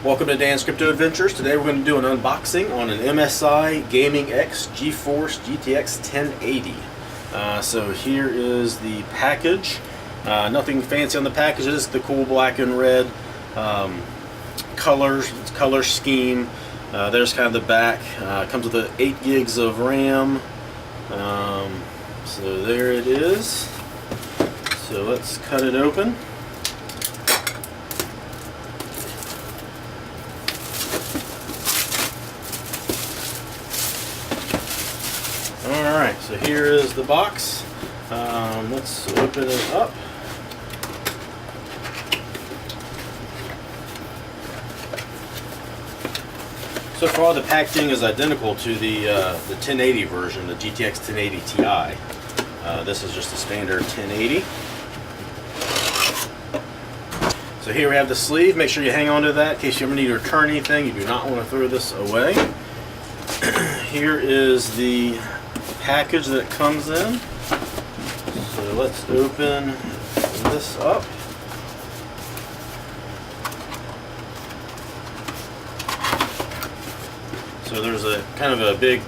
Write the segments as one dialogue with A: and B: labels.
A: Welcome to Dan's Crypto Adventures. Today we're going to do an unboxing on an MSI GTX GTX 1080. So here is the package. Nothing fancy on the package, just the cool black and red color scheme. There's kind of the back. Comes with 8 gigs of RAM. So there it is. So let's cut it open. Alright, so here is the box. Let's open it up. So far the packaging is identical to the 1080 version, the GTX 1080 Ti. This is just a standard 1080. So here we have the sleeve. Make sure you hang on to that in case you ever need to return anything. You do not want to throw this away. Here is the package that it comes in. So let's open this up. So there's a kind of a big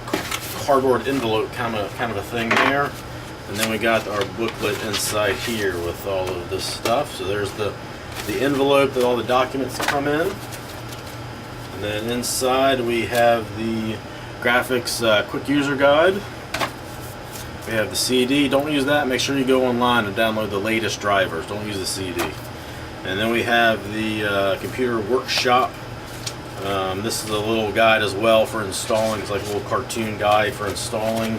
A: cardboard envelope kind of a thing there, and then we got our booklet inside here with all of this stuff. So there's the envelope that all the documents come in, and then inside we have the graphics quick user guide. We have the CD. Don't use that. Make sure you go online and download the latest drivers. Don't use the CD. And then we have the computer workshop. This is a little guide as well for installing. It's like a little cartoon guide for installing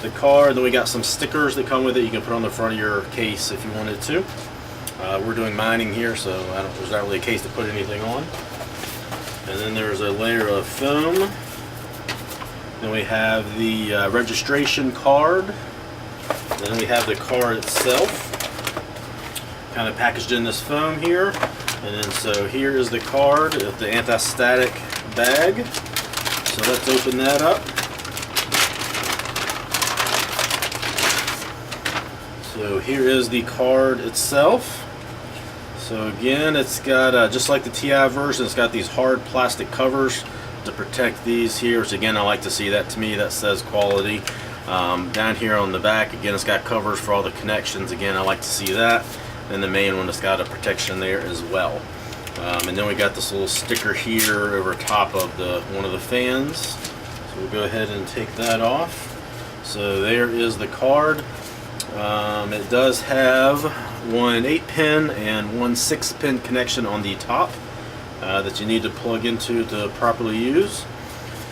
A: the card. Then we got some stickers that come with it. You can put on the front of your case if you wanted to. We're doing mining here, so there's not really a case to put anything on. And then there's a layer of foam. Then we have the registration card. Then we have the card itself, kind of packaged in this foam here. And then so here is the card with the anti-static bag. So let's open that up. So here is the card itself. So again, it's got just like the Ti version, it's got these hard plastic covers to protect these here. So again, I like to see that. To me, that says quality. Down here on the back, again, it's got covers for all the connections. Again, I like to see that. And the main one, it's got a protection there as well. And then we got this little sticker here over top of one of the fans. So we'll go ahead and take that off. So there is the card. It does have one 8-pin and one 6-pin connection on the top that you need to plug into to properly use.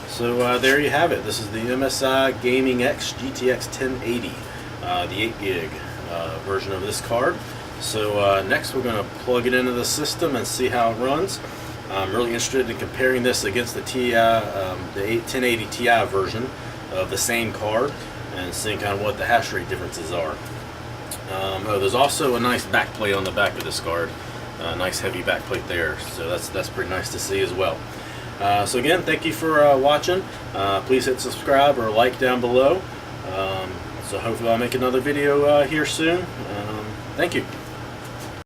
A: So there you have it. This is the MSI GTX 1080, the 8 gig version of this card. So next we're going to plug it into the system and see how it runs. I'm really interested in comparing this against the 1080 Ti version of the same card and seeing kind of what the hash rate differences are. There's also a nice backplate on the back of this card. Nice heavy backplate there, so that's pretty nice to see as well. So again, thank you for watching. Please hit subscribe or like down below. So hopefully I'll make another video here soon. Thank you.